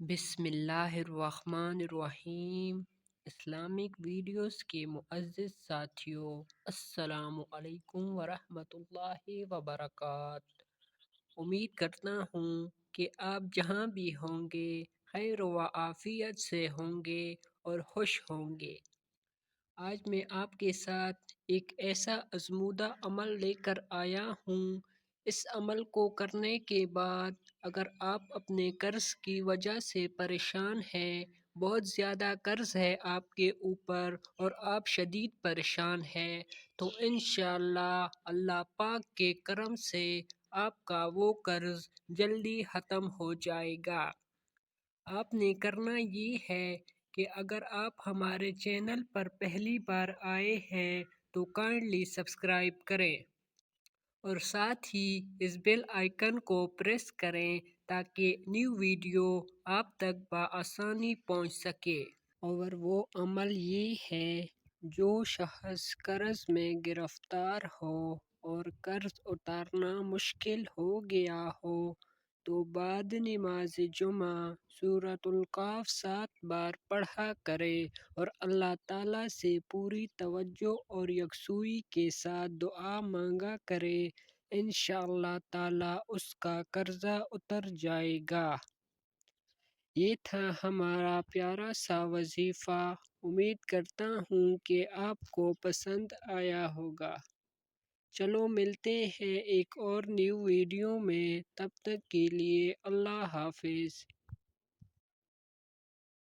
بسم اللہ الرحمن الرحیم۔ اسلامک ویڈیوز کے معزز ساتھیوں، السلام علیکم ورحمۃ اللہ وبرکاتہ۔ امید کرتا ہوں کہ آپ جہاں بھی ہوں گے خیر و عافیت سے ہوں گے اور خوش ہوں گے۔ آج میں آپ کے ساتھ ایک ایسا آزمودہ عمل لے کر آیا ہوں۔ اس عمل کو کرنے کے بعد اگر آپ اپنے قرض کی وجہ سے پریشان ہیں، بہت زیادہ قرض ہے آپ کے اوپر اور آپ شدید پریشان ہیں، تو انشاءاللہ اللہ پاک کے کرم سے آپ کا وہ قرض جلدی ختم ہو جائے گا۔ آپ نے کرنا یہ ہے کہ اگر آپ ہمارے چینل پر پہلی بار آئے ہیں تو کائنڈلی سبسکرائب کریں اور ساتھ ہی اس بیل آئیکن کو پریس کریں تاکہ نیو ویڈیو آپ تک بآسانی پہنچ سکے۔ اور وہ عمل یہ ہے، جو شخص قرض میں گرفتار ہو اور قرض اتارنا مشکل ہو گیا ہو تو بعد نماز جمعہ سورۃ الکہف 7 بار پڑھا کرے اور اللہ تعالیٰ سے پوری توجہ اور یکسوئی کے ساتھ دعا مانگا کرے، انشاءاللہ تعالیٰ اس کا قرضہ اتر جائے گا۔ یہ تھا ہمارا پیارا سا وظیفہ۔ امید کرتا ہوں کہ آپ کو پسند آیا ہوگا۔ چلو ملتے ہیں ایک اور نیو ویڈیو میں، تب تک کے لیے اللہ حافظ۔